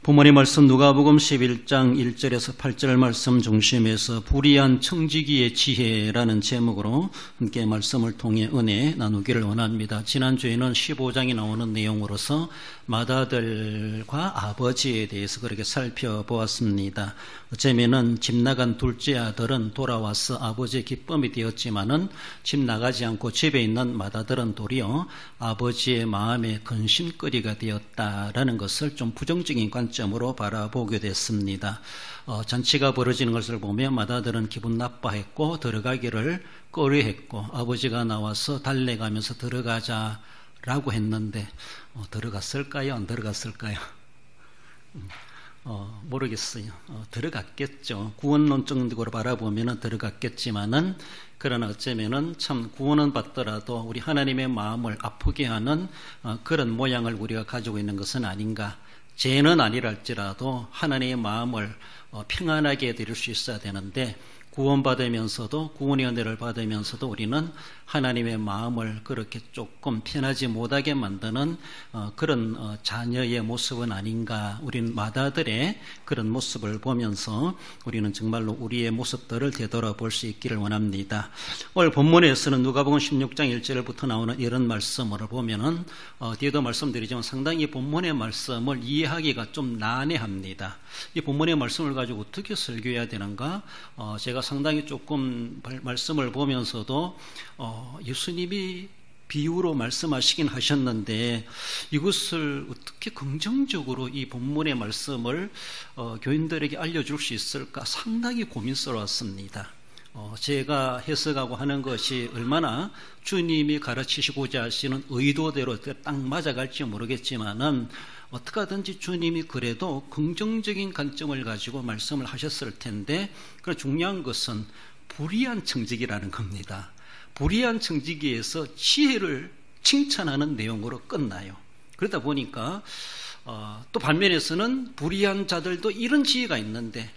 부모님 말씀 누가복음 11장 1절에서 8절 말씀 중심에서 불의한 청지기의 지혜라는 제목으로 함께 말씀을 통해 은혜 나누기를 원합니다. 지난주에는 15장이 나오는 내용으로서 맏아들과 아버지에 대해서 그렇게 살펴보았습니다. 어쩌면은 집 나간 둘째 아들은 돌아와서 아버지의 기쁨이 되었지만은 집 나가지 않고 집에 있는 맏아들은 도리어 아버지의 마음의 근심거리가 되었다라는 것을 좀 부정적인 관점으로 바라보게 됐습니다. 잔치가 벌어지는 것을 보면 맏아들은 기분 나빠했고 들어가기를 꺼려했고 아버지가 나와서 달래가면서 들어가자라고 했는데 들어갔을까요? 안 들어갔을까요? 모르겠어요. 들어갔겠죠. 구원론적으로 바라보면 들어갔겠지만은 그러나 어쩌면은 참 구원은 받더라도 우리 하나님의 마음을 아프게 하는 그런 모양을 우리가 가지고 있는 것은 아닌가. 죄는 아니랄지라도 하나님의 마음을 평안하게 드릴 수 있어야 되는데 구원받으면서도 구원의 은혜를 받으면서도 우리는 하나님의 마음을 그렇게 조금 편하지 못하게 만드는 그런 자녀의 모습은 아닌가. 우리는 맏아들의 그런 모습을 보면서 우리는 정말로 우리의 모습들을 되돌아볼 수 있기를 원합니다. 오늘 본문에서는 누가복음 16장 1절부터 나오는 이런 말씀을 보면은 뒤에도 말씀드리지만 상당히 본문의 말씀을 이해하기가 좀 난해합니다. 이 본문의 말씀을 가지고 어떻게 설교해야 되는가? 제가 상당히 조금 말씀을 보면서도 예수님이 비유로 말씀하시긴 하셨는데 이것을 어떻게 긍정적으로 이 본문의 말씀을 교인들에게 알려줄 수 있을까 상당히 고민스러웠습니다. 제가 해석하고 하는 것이 얼마나 주님이 가르치시고자 하시는 의도대로 딱 맞아갈지 모르겠지만은 어떻게든지 주님이 그래도 긍정적인 관점을 가지고 말씀을 하셨을 텐데 그 중요한 것은 불의한 청지기라는 겁니다. 불의한 청지기에서 지혜를 칭찬하는 내용으로 끝나요. 그러다 보니까 또 반면에서는 불의한 자들도 이런 지혜가 있는데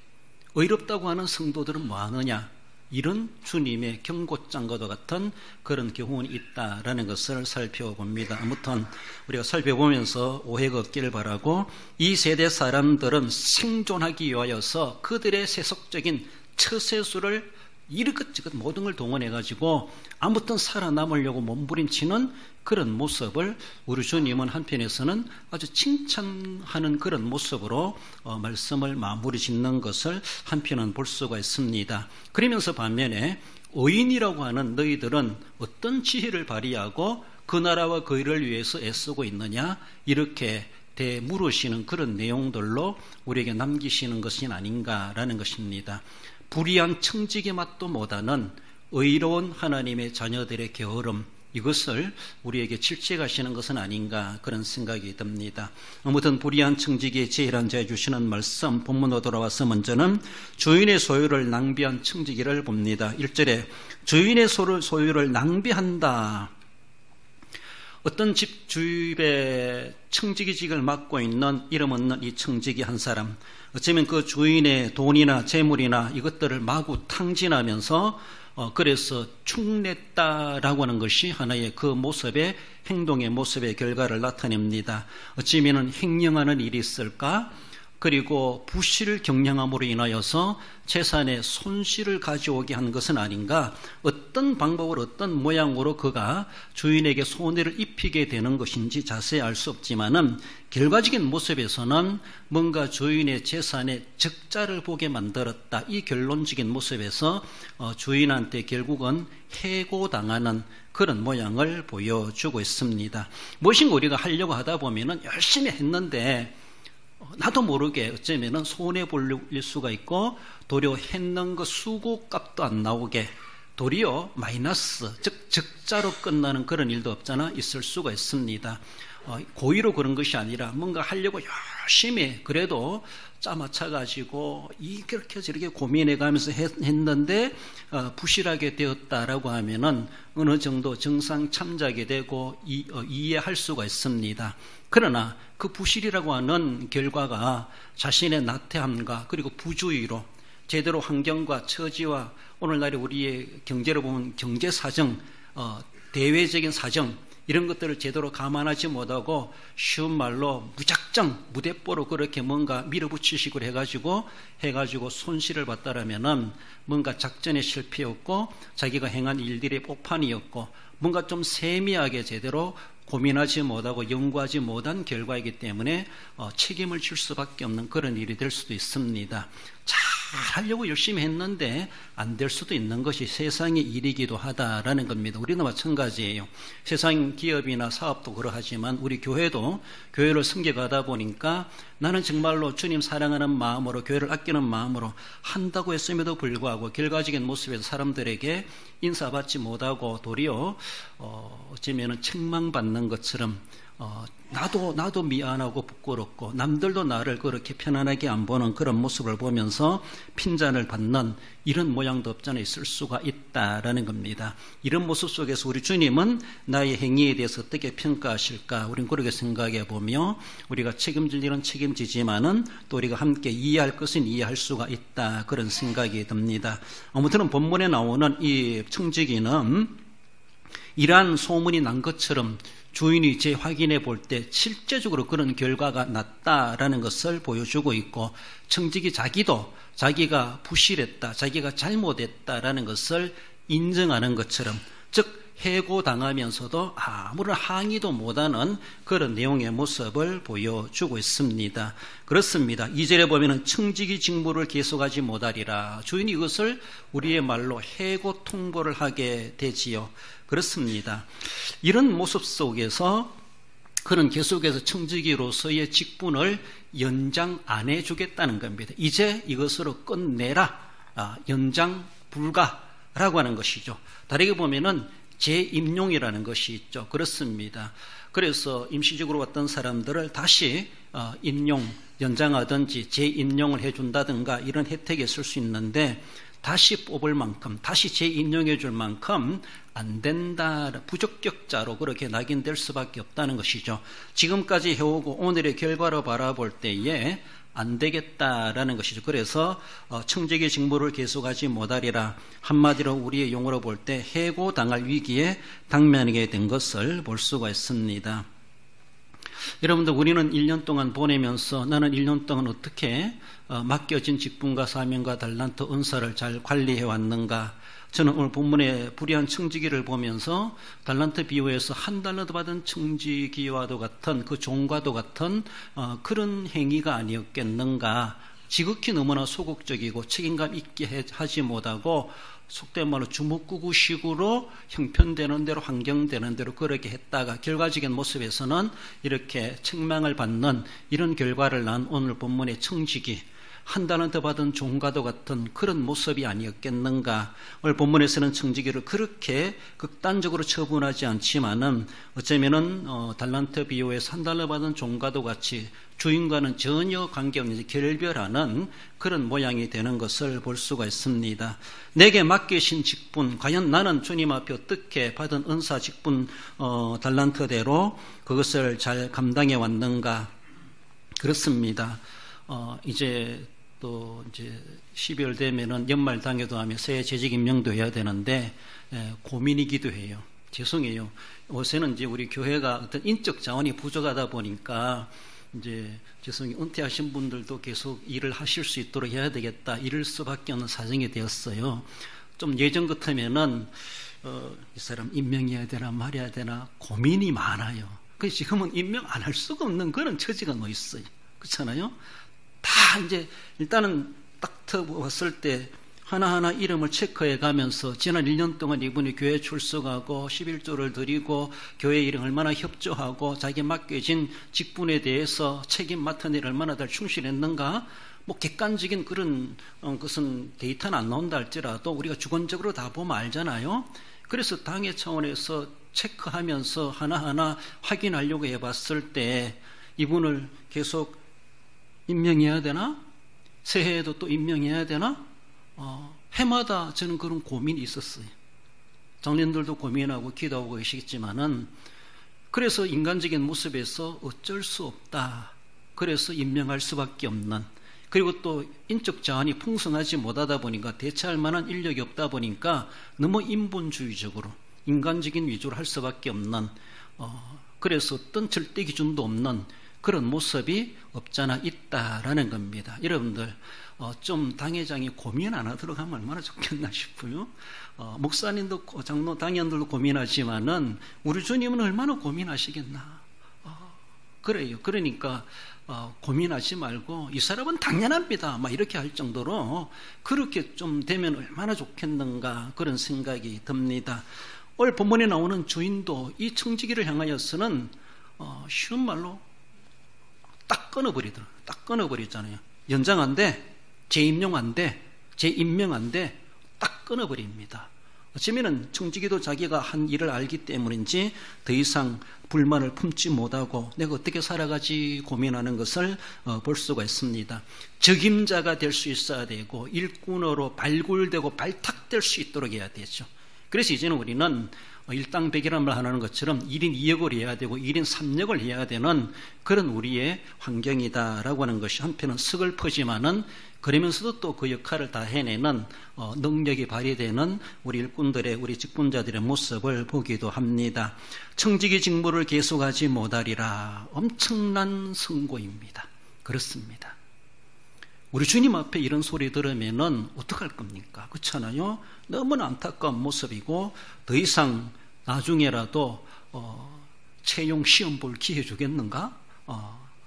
의롭다고 하는 성도들은 뭐 하느냐, 이런 주님의 경고장과도 같은 그런 교훈이 있다라는 것을 살펴봅니다. 아무튼 우리가 살펴보면서 오해가 없기를 바라고, 이 세대 사람들은 생존하기 위하여서 그들의 세속적인 처세술을 이것저것 모든 걸 동원해가지고 아무튼 살아남으려고 몸부림치는 그런 모습을 우리 주님은 한편에서는 아주 칭찬하는 그런 모습으로 말씀을 마무리 짓는 것을 한편은 볼 수가 있습니다. 그러면서 반면에 의인이라고 하는 너희들은 어떤 지혜를 발휘하고 그 나라와 그 일을 위해서 애쓰고 있느냐, 이렇게 물으시는 그런 내용들로 우리에게 남기시는 것이 아닌가라는 것입니다. 불의한 청지기 맛도 못하는 의로운 하나님의 자녀들의 게으름, 이것을 우리에게 질책하시는 것은 아닌가, 그런 생각이 듭니다. 아무튼 불의한 청지기의 지혜란 자에 주시는 말씀, 본문으로 돌아와서 먼저는 주인의 소유를 낭비한 청지기를 봅니다. 1절에 주인의 소유를 낭비한다. 어떤 집에 청지기직을 맡고 있는 이름 없는 이 청지기 한 사람, 어쩌면 그 주인의 돈이나 재물이나 이것들을 마구 탕진하면서 그래서 축냈다라고 하는 것이 하나의 그 모습의, 행동의 모습의 결과를 나타냅니다. 어쩌면 횡령하는 일이 있을까? 그리고 부실을 경영함으로 인하여서 재산의 손실을 가져오게 한 것은 아닌가, 어떤 방법으로 어떤 모양으로 그가 주인에게 손해를 입히게 되는 것인지 자세히 알 수 없지만은 결과적인 모습에서는 뭔가 주인의 재산에 적자를 보게 만들었다, 이 결론적인 모습에서 주인한테 결국은 해고당하는 그런 모양을 보여주고 있습니다. 무엇인가 우리가 하려고 하다 보면은 열심히 했는데 나도 모르게 어쩌면은 손해볼 수가 있고, 도리어 했는 거 수고값도 안 나오게, 도리어 마이너스, 즉 적자로 끝나는 그런 일도 없잖아, 있을 수가 있습니다. 고의로 그런 것이 아니라 뭔가 하려고 열심히 그래도 짜맞춰가지고 이렇게 저렇게 고민해가면서 했는데 부실하게 되었다라고 하면은 어느 정도 정상 참작이 되고 이해할 수가 있습니다. 그러나 그 부실이라고 하는 결과가 자신의 나태함과 그리고 부주의로 제대로 환경과 처지와 오늘날의 우리의 경제로 보면 경제 사정, 대외적인 사정, 이런 것들을 제대로 감안하지 못하고 쉬운 말로 무작정 무대뽀로 그렇게 뭔가 밀어붙이식으로 해가지고 손실을 봤다라면은 뭔가 작전의 실패였고 자기가 행한 일들의 폭판이었고 뭔가 좀 세미하게 제대로 고민하지 못하고 연구하지 못한 결과이기 때문에 책임을 질 수밖에 없는 그런 일이 될 수도 있습니다. 잘 하려고 열심히 했는데 안 될 수도 있는 것이 세상의 일이기도 하다라는 겁니다. 우리도 마찬가지예요. 세상 기업이나 사업도 그러하지만 우리 교회도 교회를 섬겨가다 보니까 나는 정말로 주님 사랑하는 마음으로 교회를 아끼는 마음으로 한다고 했음에도 불구하고 결과적인 모습에서 사람들에게 인사받지 못하고 도리어 어쩌면 책망받는 것처럼 나도 미안하고 부끄럽고 남들도 나를 그렇게 편안하게 안 보는 그런 모습을 보면서 핀잔을 받는 이런 모양도 없잖아 있을 수가 있다라는 겁니다. 이런 모습 속에서 우리 주님은 나의 행위에 대해서 어떻게 평가하실까? 우리는 그렇게 생각해 보며 우리가 책임질 일은 책임지지만은 또 우리가 함께 이해할 것은 이해할 수가 있다 그런 생각이 듭니다. 아무튼 본문에 나오는 이 청지기는 이러한 소문이 난 것처럼 주인이 재확인해 볼 때 실제적으로 그런 결과가 났다라는 것을 보여주고 있고 청지기 자기도 자기가 부실했다, 자기가 잘못했다라는 것을 인정하는 것처럼 즉 해고당하면서도 아무런 항의도 못하는 그런 내용의 모습을 보여주고 있습니다. 그렇습니다. 2절에 보면은 청지기 직무를 계속하지 못하리라. 주인이 이것을 우리의 말로 해고 통보를 하게 되지요. 그렇습니다. 이런 모습 속에서 그는 계속해서 청지기로서의 직분을 연장 안 해주겠다는 겁니다. 이제 이것으로 끝내라. 연장 불가라고 하는 것이죠. 다르게 보면은 재임용이라는 것이 있죠. 그렇습니다. 그래서 임시적으로 왔던 사람들을 다시 연장하든지 재임용을 해준다든가 이런 혜택이 있을 수 있는데 다시 뽑을 만큼, 다시 재임용해 줄 만큼 안 된다, 부적격자로 그렇게 낙인될 수밖에 없다는 것이죠. 지금까지 해오고 오늘의 결과로 바라볼 때에 안 되겠다라는 것이죠. 그래서 청지기 직무를 계속하지 못하리라. 한마디로 우리의 용어로 볼 때 해고당할 위기에 당면하게 된 것을 볼 수가 있습니다. 여러분들 우리는 1년 동안 보내면서 나는 1년 동안 어떻게 맡겨진 직분과 사명과 달란트 은사를 잘 관리해 왔는가. 저는 오늘 본문의 불의한 청지기를 보면서 달란트 비유에서 한 달러도 받은 청지기와도 같은 그 종과도 같은 그런 행위가 아니었겠는가. 지극히 너무나 소극적이고 책임감 있게 하지 못하고 속된 말로 주먹구구식으로 형편되는 대로 환경되는 대로 그렇게 했다가 결과적인 모습에서는 이렇게 책망을 받는 이런 결과를 낳은 오늘 본문의 청지기, 한 달란트 받은 종과도 같은 그런 모습이 아니었겠는가. 오늘 본문에서는 청지기를 그렇게 극단적으로 처분하지 않지만은 어쩌면은 달란트 비유에서 한 달러 받은 종과도 같이 주인과는 전혀 관계없는 결별하는 그런 모양이 되는 것을 볼 수가 있습니다. 내게 맡기신 직분, 과연 나는 주님 앞에 어떻게 받은 은사 직분 달란트대로 그것을 잘 감당해 왔는가. 그렇습니다. 이제 12월 되면은 연말 당회도 하며 새해 재직 임명도 해야 되는데 고민이기도 해요. 죄송해요. 요새는 이제 우리 교회가 어떤 인적 자원이 부족하다 보니까 이제 죄송해요. 은퇴하신 분들도 계속 일을 하실 수 있도록 해야 되겠다. 이럴 수밖에 없는 사정이 되었어요. 좀 예전 같으면은 이 사람 임명해야 되나 말해야 되나 고민이 많아요. 그래서 지금은 임명 안 할 수가 없는 그런 처지가 뭐 있어요. 그렇잖아요? 다 이제 일단은 딱 들어왔을 때 하나하나 이름을 체크해 가면서 지난 1년 동안 이분이 교회 출석하고 11조를 드리고 교회 일에 얼마나 협조하고 자기 맡겨진 직분에 대해서 책임 맡은 일을 얼마나 잘 충실했는가, 뭐 객관적인 그런 것은 데이터는 안 나온다 할지라도 우리가 주관적으로 다 보면 알잖아요. 그래서 당회 차원에서 체크하면서 하나하나 확인하려고 해봤을 때 이분을 계속 임명해야 되나? 새해에도 또 임명해야 되나? 해마다 저는 그런 고민이 있었어요. 장년들도 고민하고 기도하고 계시겠지만은 그래서 인간적인 모습에서 어쩔 수 없다. 그래서 임명할 수밖에 없는, 그리고 또 인적 자원이 풍성하지 못하다 보니까 대체할 만한 인력이 없다 보니까 너무 인본주의적으로 인간적인 위주로 할 수밖에 없는 그래서 어떤 절대 기준도 없는 그런 모습이 없잖아 있다라는 겁니다. 여러분들 좀 당회장이 고민 안 하도록 하면 얼마나 좋겠나 싶어요. 목사님도 장로 당연들도 고민하지만은 우리 주님은 얼마나 고민하시겠나. 그래요. 그러니까 고민하지 말고 이 사람은 당연합니다 막 이렇게 할 정도로 그렇게 좀 되면 얼마나 좋겠는가 그런 생각이 듭니다. 오늘 본문에 나오는 주인도 이 청지기를 향하여서는 쉬운 말로 딱 끊어버리더라고요. 딱 끊어버리잖아요. 연장 안 돼, 재임용 안 돼, 재임명 안 돼, 딱 끊어버립니다. 어쩌면은 청지기도 자기가 한 일을 알기 때문인지 더 이상 불만을 품지 못하고 내가 어떻게 살아가지 고민하는 것을 볼 수가 있습니다. 적임자가 될 수 있어야 되고 일꾼으로 발굴되고 발탁될 수 있도록 해야 되죠. 그래서 이제는 우리는 일당백이라는 말 하는 것처럼 1인 2역을 해야 되고 1인 3역을 해야 되는 그런 우리의 환경이다라고 하는 것이 한편은 서글프지만은 그러면서도 또 그 역할을 다 해내는 능력이 발휘되는 우리 일꾼들의 우리 직분자들의 모습을 보기도 합니다. 청지기 직무를 계속하지 못하리라. 엄청난 선고입니다. 그렇습니다. 우리 주님 앞에 이런 소리 들으면은 어떡할 겁니까? 그렇잖아요. 너무나 안타까운 모습이고 더 이상 나중에라도 채용 시험 볼 기회 주겠는가?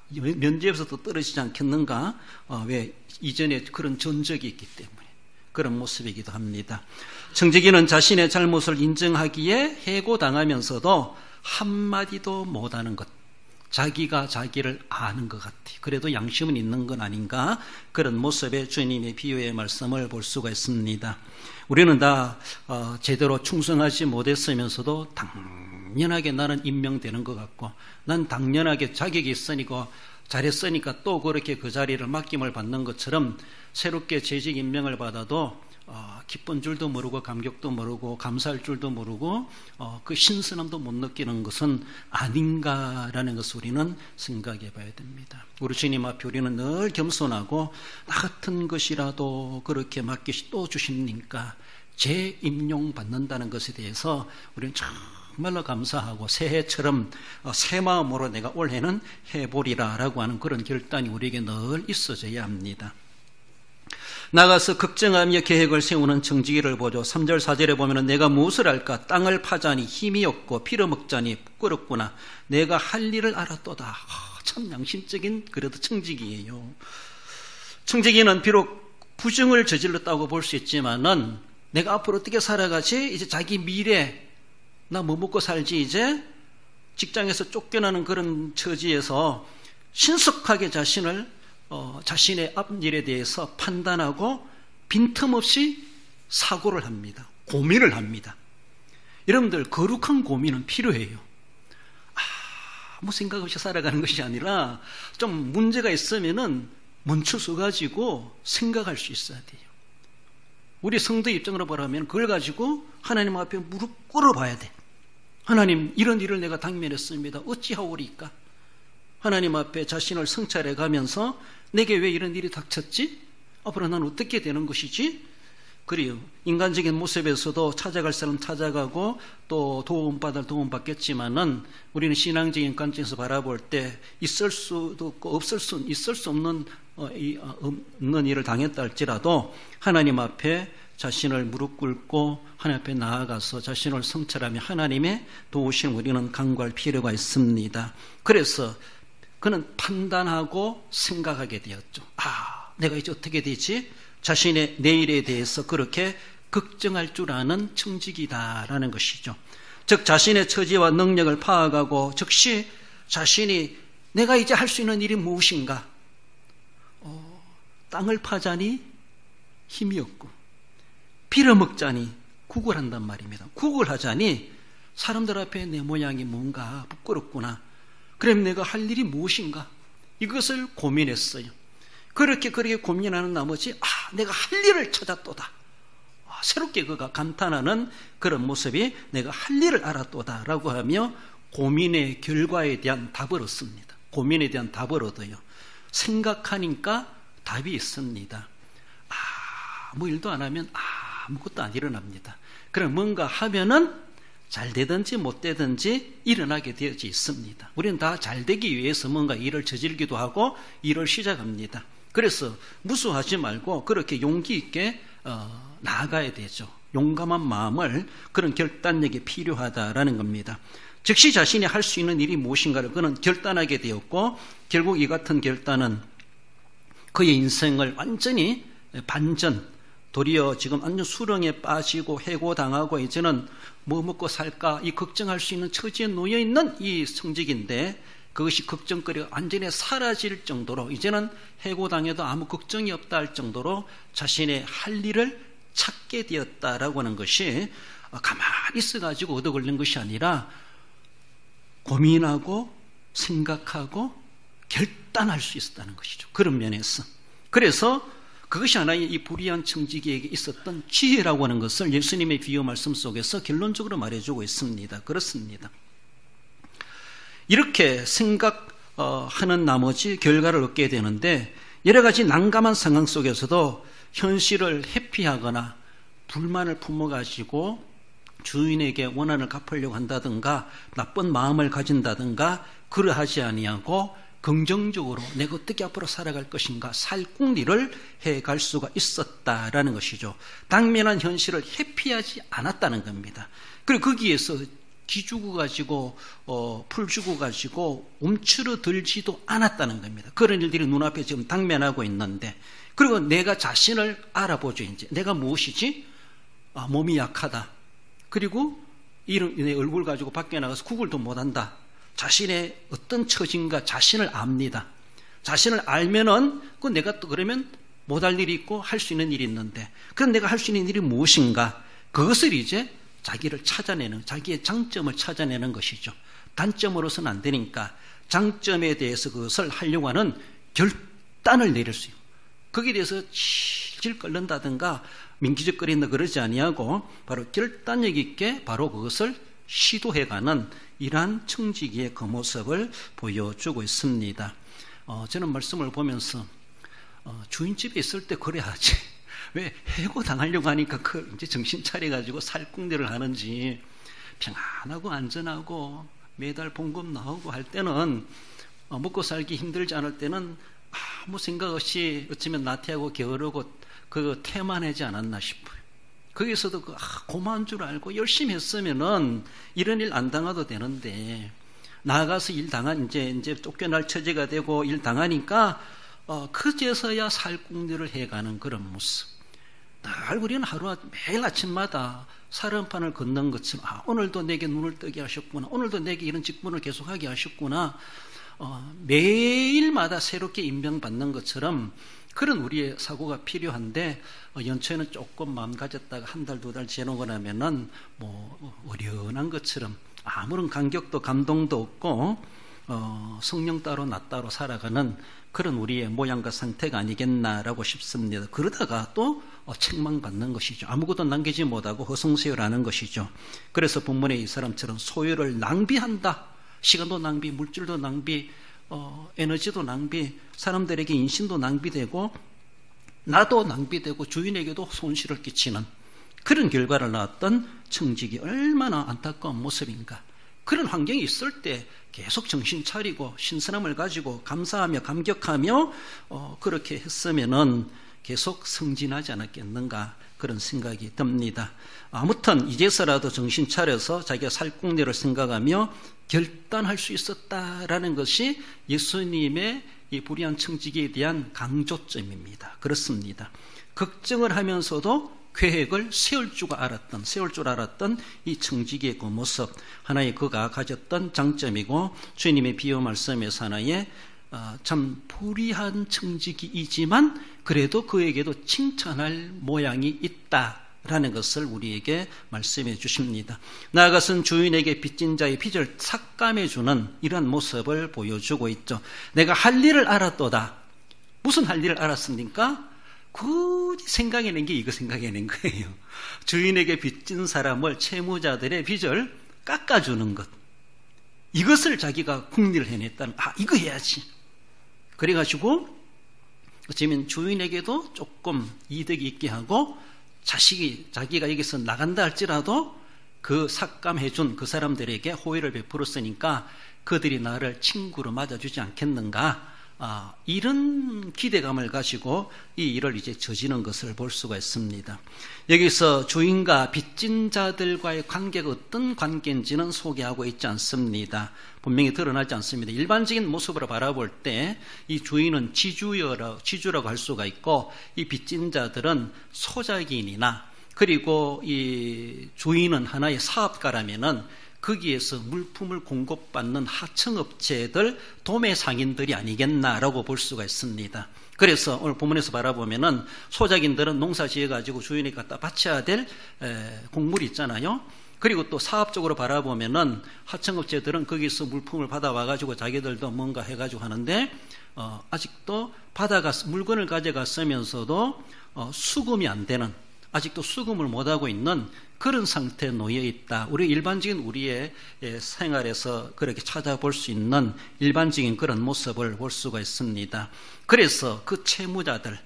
면접에서도 떨어지지 않겠는가? 왜 이전에 그런 전적이 있기 때문에 그런 모습이기도 합니다. 청지기는 자신의 잘못을 인정하기에 해고당하면서도 한마디도 못하는 것, 자기가 자기를 아는 것 같아요. 그래도 양심은 있는 건 아닌가? 그런 모습의 주님의 비유의 말씀을 볼 수가 있습니다. 우리는 다 제대로 충성하지 못했으면서도 당연하게 나는 임명되는 것 같고 난 당연하게 자격이 있으니까 잘했으니까 또 그렇게 그 자리를 맡김을 받는 것처럼 새롭게 재직 임명을 받아도 기쁜 줄도 모르고 감격도 모르고 감사할 줄도 모르고 그 신선함도 못 느끼는 것은 아닌가라는 것을 우리는 생각해 봐야 됩니다. 우리 주님 앞에 우리는 늘 겸손하고 나 같은 것이라도 그렇게 맡기시 또 주십니까? 재임용 받는다는 것에 대해서 우리는 정말로 감사하고 새해처럼 새 마음으로 내가 올해는 해보리라 라고 하는 그런 결단이 우리에게 늘 있어져야 합니다. 나가서 걱정하며 계획을 세우는 청지기를 보죠. 3절 4절에 보면 내가 무엇을 할까? 땅을 파자니 힘이 없고 빌어먹자니 부끄럽구나. 내가 할 일을 알았도다. 참 양심적인 그래도 청지기예요. 청지기는 비록 부정을 저질렀다고 볼 수 있지만은 내가 앞으로 어떻게 살아가지? 이제 자기 미래 나 뭐 먹고 살지? 이제 직장에서 쫓겨나는 그런 처지에서 신속하게 자신의 앞일에 대해서 판단하고 빈틈없이 사고를 합니다. 고민을 합니다. 여러분들 거룩한 고민은 필요해요. 아무 생각 없이 살아가는 것이 아니라 좀 문제가 있으면은 멈춰서 가지고 생각할 수 있어야 돼요. 우리 성도 입장으로 보라면 그걸 가지고 하나님 앞에 무릎 꿇어봐야 돼. 하나님 이런 일을 내가 당면했습니다. 어찌하오리까? 하나님 앞에 자신을 성찰해 가면서 내게 왜 이런 일이 닥쳤지? 앞으로 난 어떻게 되는 것이지? 그래요. 인간적인 모습에서도 찾아갈 사람 찾아가고 또 도움받겠지만은 우리는 신앙적인 관점에서 바라볼 때 있을 수도 없고 있을 수 없는 일을 당했다 할지라도 하나님 앞에 자신을 무릎 꿇고 하나님 앞에 나아가서 자신을 성찰하며 하나님의 도우심 우리는 간구할 필요가 있습니다. 그래서 그는 판단하고 생각하게 되었죠. 내가 이제 어떻게 되지? 자신의 내일에 대해서 그렇게 걱정할 줄 아는 청지기다라는 것이죠. 즉 자신의 처지와 능력을 파악하고 즉시 자신이 내가 이제 할 수 있는 일이 무엇인가? 땅을 파자니 힘이 없고 빌어먹자니 구걸한단 말입니다. 구걸하자니 사람들 앞에 내 모양이 뭔가 부끄럽구나. 그럼 내가 할 일이 무엇인가? 이것을 고민했어요. 그렇게 고민하는 나머지 내가 할 일을 찾았도다. 새롭게 그가 감탄하는 그런 모습이 내가 할 일을 알았도다 라고 하며 고민의 결과에 대한 답을 얻습니다. 고민에 대한 답을 얻어요. 생각하니까 답이 있습니다. 아무 일도 안 하면 아무것도 안 일어납니다. 그럼 뭔가 하면은 잘 되든지 못 되든지 일어나게 되어져 있습니다. 우리는 다 잘 되기 위해서 뭔가 일을 저질기도 하고 일을 시작합니다. 그래서 무수하지 말고 그렇게 용기 있게 나아가야 되죠. 용감한 마음을, 그런 결단력이 필요하다라는 겁니다. 즉시 자신이 할 수 있는 일이 무엇인가를 그는 결단하게 되었고, 결국 이 같은 결단은 그의 인생을 완전히 반전, 도리어 지금 완전 수렁에 빠지고 해고당하고 이제는 뭐 먹고 살까 이 걱정할 수 있는 처지에 놓여있는 이 성직인데, 그것이 걱정거리가 완전히 사라질 정도로 이제는 해고당해도 아무 걱정이 없다 할 정도로 자신의 할 일을 찾게 되었다라고 하는 것이 가만히 있어가지고 얻어 걸린 것이 아니라 고민하고 생각하고 결단할 수 있었다는 것이죠. 그런 면에서. 그래서 그것이 하나의 이 불의한 청지기에게 있었던 지혜라고 하는 것을 예수님의 비유 말씀 속에서 결론적으로 말해주고 있습니다. 그렇습니다. 이렇게 생각하는 나머지 결과를 얻게 되는데, 여러 가지 난감한 상황 속에서도 현실을 회피하거나 불만을 품어가지고 주인에게 원한을 갚으려고 한다든가 나쁜 마음을 가진다든가 그러하지 아니하고 긍정적으로 내가 어떻게 앞으로 살아갈 것인가 살궁리를 해갈 수가 있었다라는 것이죠. 당면한 현실을 회피하지 않았다는 겁니다. 그리고 거기에서 기주고 가지고 풀주고 가지고 움츠러들지도 않았다는 겁니다. 그런 일들이 눈앞에 지금 당면하고 있는데, 그리고 내가 자신을 알아보죠. 이제 내가 무엇이지? 몸이 약하다. 그리고 내 얼굴 가지고 밖에 나가서 구글도 못한다. 자신의 어떤 처진가 자신을 압니다. 자신을 알면은 그 내가 또 그러면 못할 일이 있고 할 수 있는 일이 있는데, 그럼 내가 할 수 있는 일이 무엇인가? 그것을 이제 자기를 찾아내는, 자기의 장점을 찾아내는 것이죠. 단점으로서는 안 되니까 장점에 대해서 그것을 하려고 하는 결단을 내릴 수 있고, 거기에 대해서 질질 끓는다든가 민기적거린다 그러지 아니하고 바로 결단력 있게 바로 그것을 시도해가는 이러한 청지기의 그 모습을 보여주고 있습니다. 저는 말씀을 보면서 주인집에 있을 때 그래야지 왜 해고당하려고 하니까 이제 정신 차려가지고 살궁리를 하는지, 평안하고 안전하고 매달 봉급 나오고 할 때는 먹고 살기 힘들지 않을 때는 아무 생각 없이 어쩌면 나태하고 게으르고 그 태만하지 않았나 싶어요. 거기서도 고마운 줄 알고 열심히 했으면은 이런 일 안 당해도 되는데, 나가서 일 이제 쫓겨날 처지가 되고 일 당하니까 그제서야 살궁리를 해가는 그런 모습. 늘 우리는 매일 아침마다 사람판을 걷는 것처럼 오늘도 내게 눈을 뜨게 하셨구나, 오늘도 내게 이런 직분을 계속하게 하셨구나, 매일마다 새롭게 임명받는 것처럼 그런 우리의 사고가 필요한데, 연초에는 조금 마음 가졌다가 한 달, 두 달 지나고 나면은 어련한 것처럼 아무런 감격도 감동도 없고 성령 따로 나 따로 살아가는 그런 우리의 모양과 상태가 아니겠나라고 싶습니다. 그러다가 또 책망받는 것이죠. 아무것도 남기지 못하고 허송세월하는 것이죠. 그래서 본문의 이 사람처럼 소유를 낭비한다. 시간도 낭비, 물질도 낭비, 에너지도 낭비, 사람들에게 인신도 낭비되고 나도 낭비되고 주인에게도 손실을 끼치는 그런 결과를 낳았던 청직이 얼마나 안타까운 모습인가. 그런 환경이 있을 때 계속 정신 차리고 신선함을 가지고 감사하며 감격하며 그렇게 했으면은 계속 승진하지 않았겠는가, 그런 생각이 듭니다. 아무튼 이제서라도 정신 차려서 자기가 살궁리를 생각하며 결단할 수 있었다라는 것이 예수님의 이 불의한 청지기에 대한 강조점입니다. 그렇습니다. 걱정을 하면서도 계획을 세울 줄 알았던 이 청지기의 그 모습, 하나의 그가 가졌던 장점이고, 주님의 비유 말씀에서 하나의 참 불의한 청지기이지만 그래도 그에게도 칭찬할 모양이 있다라는 것을 우리에게 말씀해 주십니다. 나아가서는 주인에게 빚진 자의 빚을 삭감해 주는 이런 모습을 보여주고 있죠. 내가 할 일을 알았도다. 무슨 할 일을 알았습니까? 굳이 생각해낸 게 이거 생각해낸 거예요. 주인에게 빚진 사람을, 채무자들의 빚을 깎아주는 것, 이것을 자기가 궁리를 해냈다는, 이거 해야지. 그래가지고 어쩌면 주인에게도 조금 이득이 있게 하고, 자기가 여기서 나간다 할지라도 그 삭감해준 그 사람들에게 호의를 베풀었으니까 그들이 나를 친구로 맞아주지 않겠는가? 이런 기대감을 가지고 이 일을 이제 저지른 것을 볼 수가 있습니다. 여기서 주인과 빚진 자들과의 관계가 어떤 관계인지는 소개하고 있지 않습니다. 분명히 드러나지 않습니다. 일반적인 모습으로 바라볼 때 이 주인은 지주라고 할 수가 있고, 이 빚진 자들은 소작인이나, 그리고 이 주인은 하나의 사업가라면은 거기에서 물품을 공급받는 하청업체들, 도매상인들이 아니겠나라고 볼 수가 있습니다. 그래서 오늘 본문에서 바라보면은 소작인들은 농사 지어가지고 주인이 갖다 바쳐야 될 곡물이 있잖아요. 그리고 또 사업적으로 바라보면은 하청업체들은 거기서 물품을 받아와가지고 자기들도 뭔가 해가지고 하는데, 아직도 물건을 가져갔으면서도 수금이 안 되는, 아직도 수금을 못하고 있는 그런 상태에 놓여 있다. 우리 일반적인 우리의 생활에서 그렇게 찾아볼 수 있는 일반적인 그런 모습을 볼 수가 있습니다. 그래서 그 채무자들,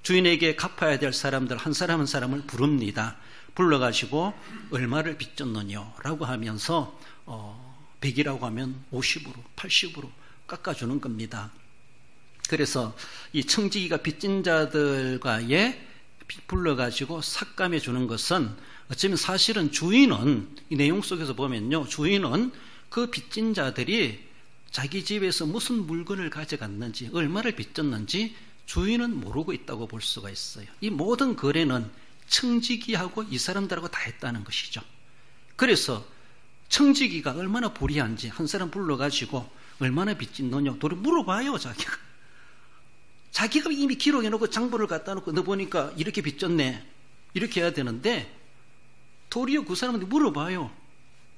주인에게 갚아야 될 사람들 한 사람 한 사람을 부릅니다. 불러가지고 얼마를 빚졌느냐라고 하면서 100이라고 하면 50으로 80으로 깎아주는 겁니다. 그래서 이 청지기가 빚진 자들과의 불러가지고 삭감해 주는 것은 어쩌면 사실은 주인은, 이 내용 속에서 보면요, 주인은 그 빚진 자들이 자기 집에서 무슨 물건을 가져갔는지, 얼마를 빚졌는지 주인은 모르고 있다고 볼 수가 있어요. 이 모든 거래는 청지기하고 이 사람들하고 다 했다는 것이죠. 그래서 청지기가 얼마나 불의한지 한 사람 불러가지고 얼마나 빚졌느냐 도리 물어봐요. 자기가 이미 기록해놓고 장부를 갖다 놓고 너 보니까 이렇게 빚졌네, 이렇게 해야 되는데 도리어 그 사람한테 물어봐요.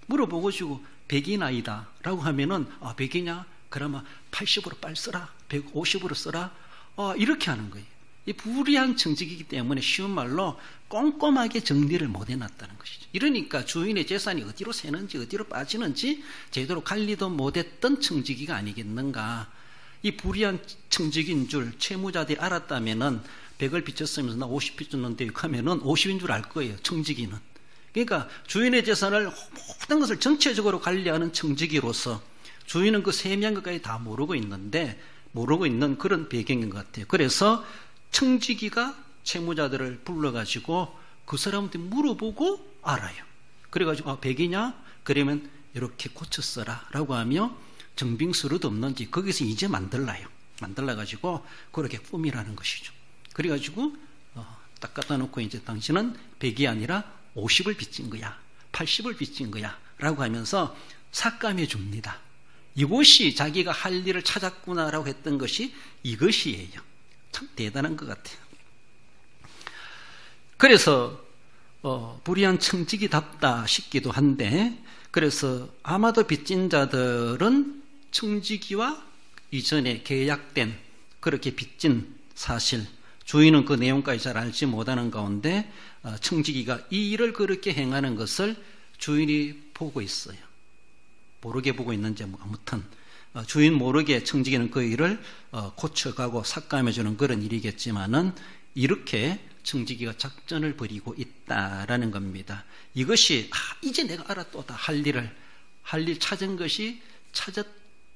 물어보고시고 100이나이다 라고 하면은 100이냐? 그러면 80으로 빨리 써라, 150으로 써라, 이렇게 하는 거예요. 이 불의한 청지기이기 때문에 쉬운 말로 꼼꼼하게 정리를 못 해놨다는 것이죠. 이러니까 주인의 재산이 어디로 새는지 어디로 빠지는지 제대로 관리도 못했던 청지기가 아니겠는가. 이 불의한 청지기인 줄 채무자들이 알았다면은 100을 빚졌으면서 나 50 빚졌는데 하면은 50인 줄 알 거예요, 청지기는. 그러니까 주인의 재산을 모든 것을 전체적으로 관리하는 청지기로서 주인은 그 세미한 것까지 다 모르고 있는 그런 배경인 것 같아요. 그래서 청지기가 채무자들을 불러가지고 그 사람한테 물어보고 알아요. 그래가지고 100이냐? 그러면 이렇게 고쳐 써라 라고 하며 정빙스러도 없는지 거기서 이제 만들어가지고 그렇게 꾸미라는 것이죠. 그래가지고 딱 갖다 놓고 이제 당신은 100이 아니라 50을 빚진 거야, 80을 빚진 거야 라고 하면서 삭감해 줍니다. 이것이 자기가 할 일을 찾았구나라고 했던 것이 이것이에요. 참 대단한 것 같아요. 그래서 불의한 청지기답다 싶기도 한데, 그래서 아마도 빚진 자들은 청지기와 이전에 계약된 그렇게 빚진 사실, 주인은 그 내용까지 잘 알지 못하는 가운데 청지기가 이 일을 그렇게 행하는 것을 주인이 보고 있어요. 모르게 보고 있는지 아무튼 주인 모르게 청지기는 그 일을 고쳐가고 삭감해주는 그런 일이겠지만은 이렇게 청지기가 작전을 벌이고 있다라는 겁니다. 이것이 이제 내가 알았도다 할 일 찾은 것이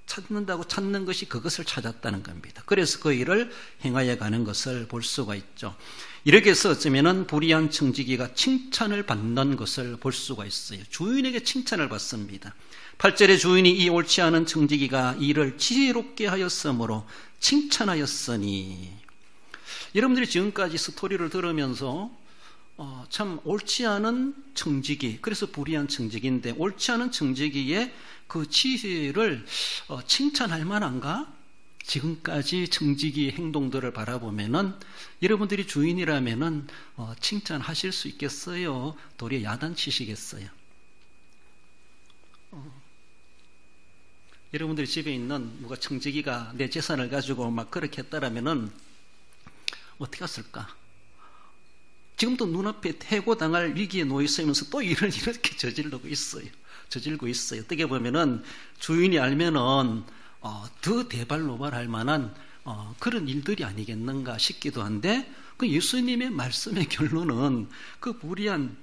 찾는다고 찾는 것이 그것을 찾았다는 겁니다. 그래서 그 일을 행하여 가는 것을 볼 수가 있죠. 이렇게 해서 어쩌면은 불의한 청지기가 칭찬을 받는 것을 볼 수가 있어요. 주인에게 칭찬을 받습니다. 8절에 주인이 이 옳지 않은 청지기가 이를 지혜롭게 하였으므로 칭찬하였으니. 여러분들이 지금까지 스토리를 들으면서 참 옳지 않은 청지기, 그래서 불의한 청지기인데 옳지 않은 청지기의 그 지혜를 칭찬할 만한가? 지금까지 청지기의 행동들을 바라보면은 여러분들이 주인이라면은 칭찬하실 수 있겠어요? 도리어 야단치시겠어요? 여러분들이 집에 있는 누가 청지기가 내 재산을 가지고 막 그렇게 했다라면은 어떻게 했을까? 지금도 눈앞에 해고당할 위기에 놓여 있으면서 또 일을 이렇게 저질고 있어요. 어떻게 보면은 주인이 알면은 더 대발노발할 만한 그런 일들이 아니겠는가 싶기도 한데, 그 예수님의 말씀의 결론은 그 불의한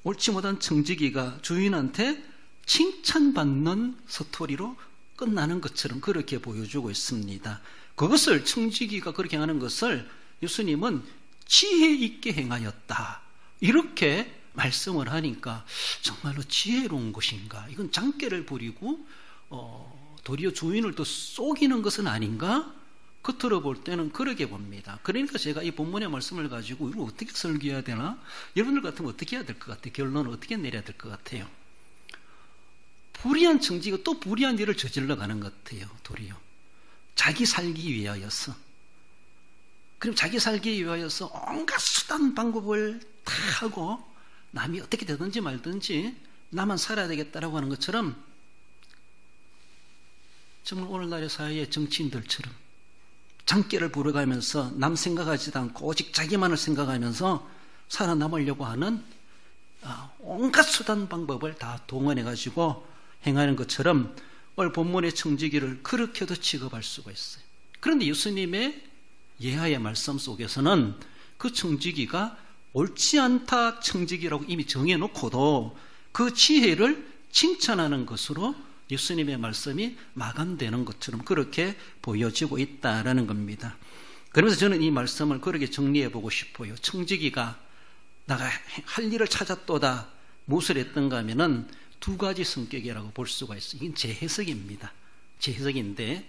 옳지 못한 청지기가 주인한테 칭찬받는 스토리로 끝나는 것처럼 그렇게 보여주고 있습니다. 그것을 청지기가 그렇게 하는 것을 예수님은 지혜 있게 행하였다, 이렇게 말씀을 하니까 정말로 지혜로운 것인가? 이건 장깨를 부리고 도리어 주인을 더 속이는 것은 아닌가? 겉으로 볼 때는 그러게 봅니다. 그러니까 제가 이 본문의 말씀을 가지고 이걸 어떻게 설교해야 되나? 여러분들 같으면 어떻게 해야 될 것 같아요? 결론을 어떻게 내려야 될 것 같아요? 불의한 청지기가 또 불의한 일을 저질러 가는 것 같아요. 도리어 자기 살기 위하여서, 그럼 자기 살기 위하여서 온갖 수단 방법을 다 하고 남이 어떻게 되든지 말든지 나만 살아야 되겠다라고 하는 것처럼, 정말 오늘날의 사회의 정치인들처럼 장깨를 부려가면서 남 생각하지도 않고 오직 자기만을 생각하면서 살아남으려고 하는 온갖 수단 방법을 다 동원해가지고 행하는 것처럼 오늘 본문의 청지기를 그렇게도 취급할 수가 있어요. 그런데 예수님의 예하의 말씀 속에서는 그 청지기가 옳지 않다 청지기라고 이미 정해놓고도 그 지혜를 칭찬하는 것으로 예수님의 말씀이 마감되는 것처럼 그렇게 보여지고 있다라는 겁니다. 그러면서 저는 이 말씀을 그렇게 정리해 보고 싶어요. 청지기가 내가 할 일을 찾았도다 무엇을 했던가 하면은 두 가지 성격이라고 볼 수가 있어요. 이건 제 해석입니다. 제 해석인데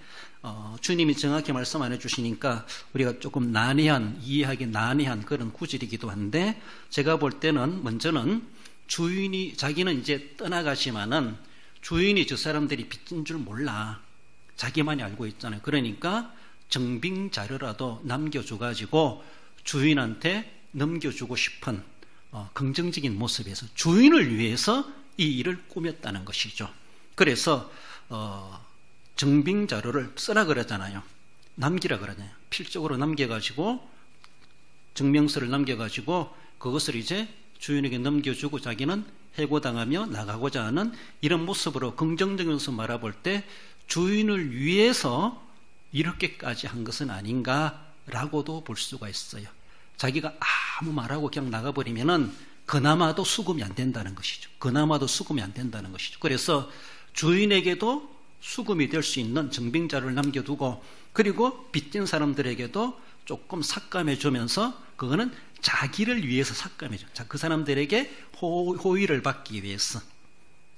주님이 정확히 말씀 안 해주시니까 우리가 조금 난해한, 이해하기 난해한 그런 구절이기도 한데, 제가 볼 때는 먼저는 주인이, 자기는 이제 떠나가지만은 주인이 저 사람들이 빚진 줄 몰라. 자기만이 알고 있잖아요. 그러니까 정빙자료라도 남겨줘가지고 주인한테 넘겨주고 싶은 긍정적인 모습에서 주인을 위해서 이 일을 꾸몄다는 것이죠. 그래서 정빙자료를 쓰라 그러잖아요. 남기라 그러잖아요. 필적으로 남겨가지고 증명서를 남겨가지고 그것을 이제 주인에게 넘겨주고 자기는 해고당하며 나가고자 하는 이런 모습으로 긍정적인 모습 말아볼 때 주인을 위해서 이렇게까지 한 것은 아닌가라고도 볼 수가 있어요. 자기가 아무 말하고 그냥 나가버리면은 그나마도 수금이 안 된다는 것이죠. 그나마도 수금이 안 된다는 것이죠. 그래서 주인에게도 수금이 될 수 있는 정빙자료를 남겨두고, 그리고 빚진 사람들에게도 조금 삭감해 주면서 그거는 자기를 위해서 삭감해 줘. 그 사람들에게 호의를 받기 위해서.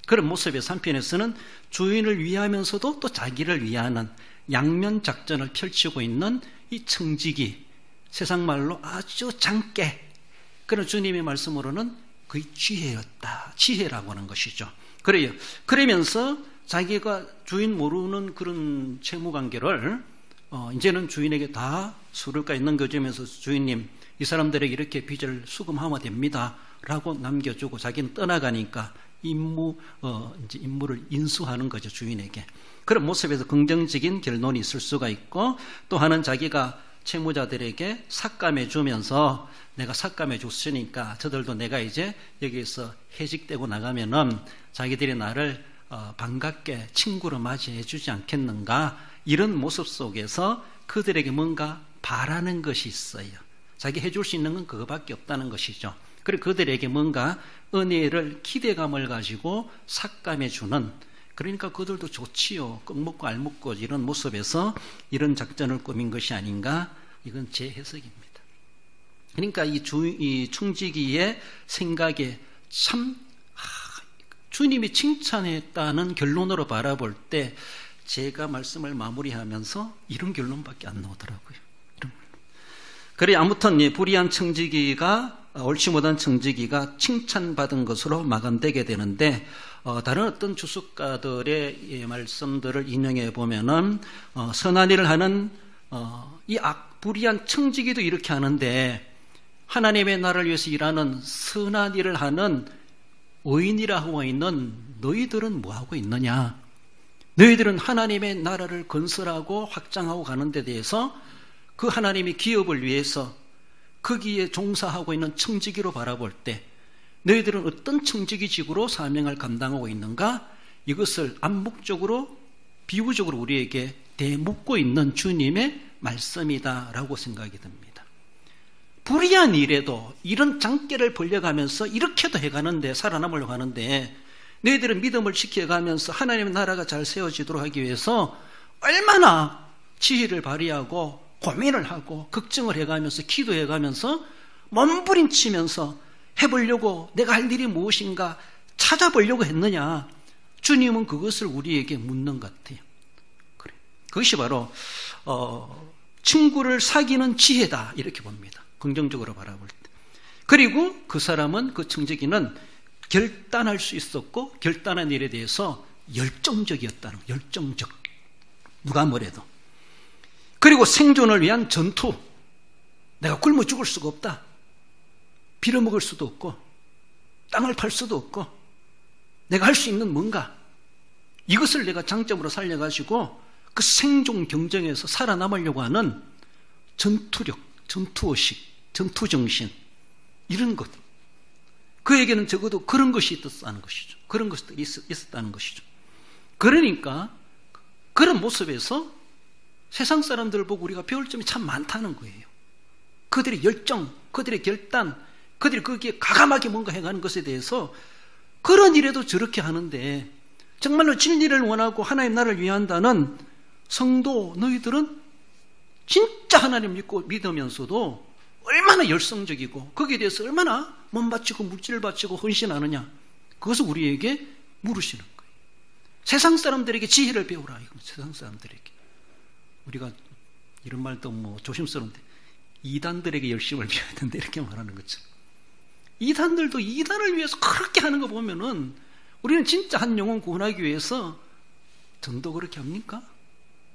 그런 모습에서 한편에서는 주인을 위하면서도 또 자기를 위하는 양면 작전을 펼치고 있는 이 청지기, 세상 말로 아주 장깨, 그런 주님의 말씀으로는 거의 지혜였다, 지혜라고 하는 것이죠. 그래요. 그러면서 자기가 주인 모르는 그런 채무관계를 이제는 주인에게 다 수를까지 넘겨주면서 주인님, 이 사람들에게 이렇게 빚을 수금하면 됩니다 라고 남겨주고 자기는 떠나가니까 임무를 인수하는 거죠, 주인에게. 그런 모습에서 긍정적인 결론이 있을 수가 있고, 또 하나는 자기가 채무자들에게 삭감해 주면서 내가 삭감해 줬으니까 저들도 내가 이제 여기서 해직되고 나가면은 자기들이 나를 반갑게 친구로 맞이해 주지 않겠는가, 이런 모습 속에서 그들에게 뭔가 바라는 것이 있어요. 자기 해줄 수 있는 건 그거밖에 없다는 것이죠. 그리고 그들에게 뭔가 은혜를, 기대감을 가지고 삭감해 주는, 그러니까 그들도 좋지요. 껌 먹고 알 먹고 이런 모습에서 이런 작전을 꾸민 것이 아닌가, 이건 제 해석입니다. 그러니까 이 청지기의 생각에 참 주님이 칭찬했다는 결론으로 바라볼 때 제가 말씀을 마무리하면서 이런 결론밖에 안 나오더라고요. 그래, 아무튼 불의한 청지기가, 옳지 못한 청지기가 칭찬받은 것으로 마감되게 되는데, 다른 어떤 주석가들의 말씀들을 인용해 보면은 선한 일을 하는 이 불의한 청지기도 이렇게 하는데, 하나님의 나라를 위해서 일하는 선한 일을 하는 의인이라 하고 있는 너희들은 뭐하고 있느냐? 너희들은 하나님의 나라를 건설하고 확장하고 가는 데 대해서 그 하나님의 기업을 위해서 거기에 종사하고 있는 청지기로 바라볼 때 너희들은 어떤 청지기직으로 사명을 감당하고 있는가? 이것을 암묵적으로, 비유적으로 우리에게 대묻고 있는 주님의 말씀이다라고 생각이 듭니다. 불의한 일에도 이런 장깨를 벌려가면서 이렇게도 해가는데, 살아남으려고 하는데, 너희들은 믿음을 지켜가면서 하나님의 나라가 잘 세워지도록 하기 위해서 얼마나 지혜를 발휘하고 고민을 하고 걱정을 해가면서 기도해가면서 몸부림치면서 해보려고, 내가 할 일이 무엇인가 찾아보려고 했느냐. 주님은 그것을 우리에게 묻는 것 같아요. 그래. 그것이 바로 친구를 사귀는 지혜다, 이렇게 봅니다. 긍정적으로 바라볼 때. 그리고 그 사람은, 그 청지기는 결단할 수 있었고 결단한 일에 대해서 열정적이었다는, 열정적, 누가 뭐래도. 그리고 생존을 위한 전투, 내가 굶어 죽을 수가 없다, 빌어먹을 수도 없고 땅을 팔 수도 없고 내가 할 수 있는 뭔가, 이것을 내가 장점으로 살려가지고 그 생존 경쟁에서 살아남으려고 하는 전투력, 전투의식, 전투정신, 이런 것, 그에게는 적어도 그런 것이 있었다는 것이죠. 그런 것들이 있었다는 것이죠. 그러니까 그런 모습에서 세상 사람들을 보고 우리가 배울 점이 참 많다는 거예요. 그들의 열정, 그들의 결단, 그들이 거기에 가감하게 뭔가 해가는 것에 대해서, 그런 일에도 저렇게 하는데, 정말로 진리를 원하고 하나님 나라를 위한다는 성도 너희들은 진짜 하나님 믿으면서도 얼마나 열성적이고 거기에 대해서 얼마나 몸 바치고 물질을 바치고 헌신하느냐, 그것을 우리에게 물으시는 거예요. 세상 사람들에게 지혜를 배우라, 이건 세상 사람들에게. 우리가 이런 말도 뭐 조심스러운데, 이단들에게 열심을 배워야 된다, 이렇게 말하는 거죠. 이단들도 이단을 위해서 그렇게 하는 거 보면은, 우리는 진짜 한 영혼 구원하기 위해서 전도 그렇게 합니까?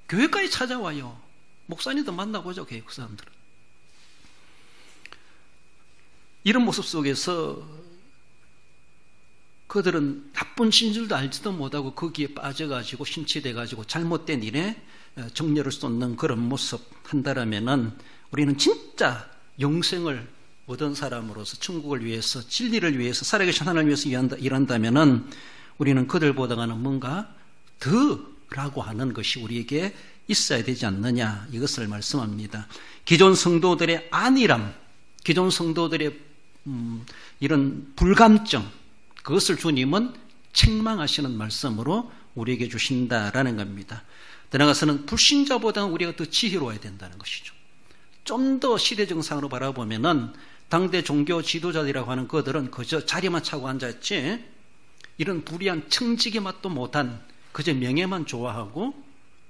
교회까지 찾아와요. 목사님도 만나보죠, 교회 그 사람들은. 이런 모습 속에서 그들은 나쁜 진술도 알지도 못하고 거기에 빠져가지고 심취돼가지고 잘못된 일에 정렬을 쏟는 그런 모습 한다라면은, 우리는 진짜 영생을 얻은 사람으로서 천국을 위해서, 진리를 위해서, 살아계신 하나님을 위해서 일한다면은 우리는 그들보다는 뭔가 더라고 하는 것이 우리에게 있어야 되지 않느냐, 이것을 말씀합니다. 기존 성도들의 안일함, 기존 성도들의 이런 불감증, 그것을 주님은 책망하시는 말씀으로 우리에게 주신다라는 겁니다. 더 나아가서는 불신자보다는 우리가 더 지혜로워야 된다는 것이죠. 좀 더 시대정상으로 바라보면은 당대 종교 지도자들이라고 하는 그들은 그저 자리만 차고 앉았지, 이런 불의한 청지기 맛도 못한 그저 명예만 좋아하고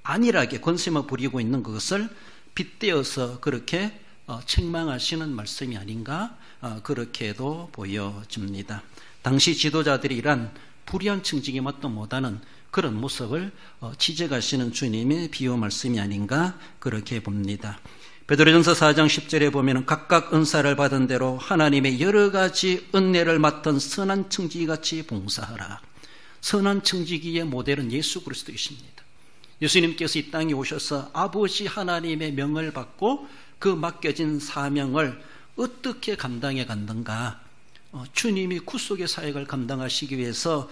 안일하게 권세만 부리고 있는 그것을 빗대어서 그렇게 책망하시는 말씀이 아닌가, 그렇게도 보여집니다. 당시 지도자들이 이런 불의한 청지기 맛도 못하는 그런 모습을 지적하시는 주님의 비유 말씀이 아닌가, 그렇게 봅니다. 베드로전서 4장 10절에 보면 각각 은사를 받은 대로 하나님의 여러 가지 은혜를 맡은 선한 청지기같이 봉사하라. 선한 청지기의 모델은 예수 그리스도이십니다. 예수님께서 이 땅에 오셔서 아버지 하나님의 명을 받고 그 맡겨진 사명을 어떻게 감당해 갔는가, 주님이 구속의 사역을 감당하시기 위해서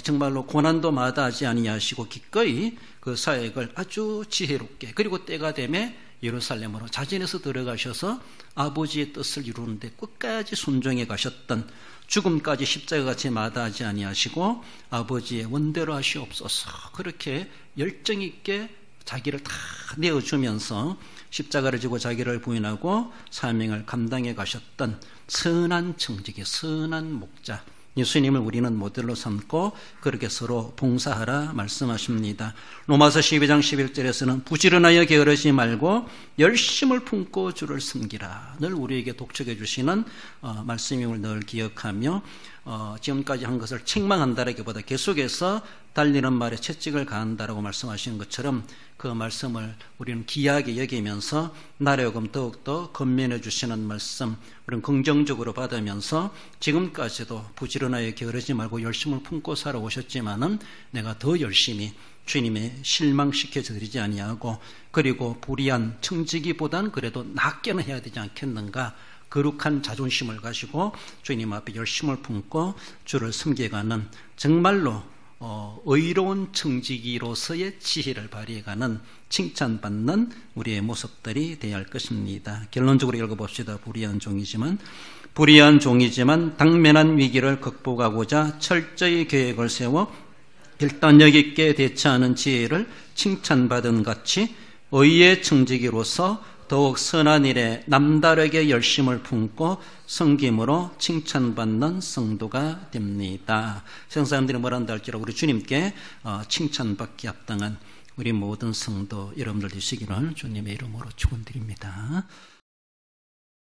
정말로 고난도 마다하지 아니하시고 기꺼이 그 사역을 아주 지혜롭게, 그리고 때가 되매 예루살렘으로 자진해서 들어가셔서 아버지의 뜻을 이루는데 끝까지 순종해 가셨던, 죽음까지 십자가같이 마다하지 아니하시고 아버지의 원대로 하시옵소서, 그렇게 열정 있게 자기를 다 내어주면서 십자가를 지고 자기를 부인하고 사명을 감당해 가셨던 선한 청지기, 선한 목자 예수님을 우리는 모델로 삼고 그렇게 서로 봉사하라 말씀하십니다. 로마서 12장 11절에서는 부지런하여 게으르지 말고 열심을 품고 주를 섬기라, 늘 우리에게 독촉해 주시는 말씀임을 늘 기억하며 지금까지 한 것을 책망한다라기보다 계속해서 달리는 말에 채찍을 가한다라고 말씀하시는 것처럼 그 말씀을 우리는 귀하게 여기면서 나려금 더욱더 건면해 주시는 말씀 우리는 긍정적으로 받으면서 지금까지도 부지런하여 게으르지 말고 열심을 품고 살아오셨지만은 내가 더 열심히 주님의 실망시켜 드리지 아니하고, 그리고 불의한 청지기보단 그래도 낫게는 해야 되지 않겠는가, 거룩한 자존심을 가지고 주님 앞에 열심을 품고 주를 섬겨가는 정말로 의로운 청지기로서의 지혜를 발휘해가는 칭찬받는 우리의 모습들이 되어야 할 것입니다. 결론적으로 읽어봅시다. 불의한 종이지만 당면한 위기를 극복하고자 철저히 계획을 세워 결단력 있게 대처하는 지혜를 칭찬받은 같이 의의 청지기로서 더욱 선한 일에 남다르게 열심을 품고 섬김으로 칭찬받는 성도가 됩니다. 세상 사람들이 뭐란다 할지라도 우리 주님께 칭찬받기 합당한 우리 모든 성도 여러분들 되시기를 주님의 이름으로 축원드립니다.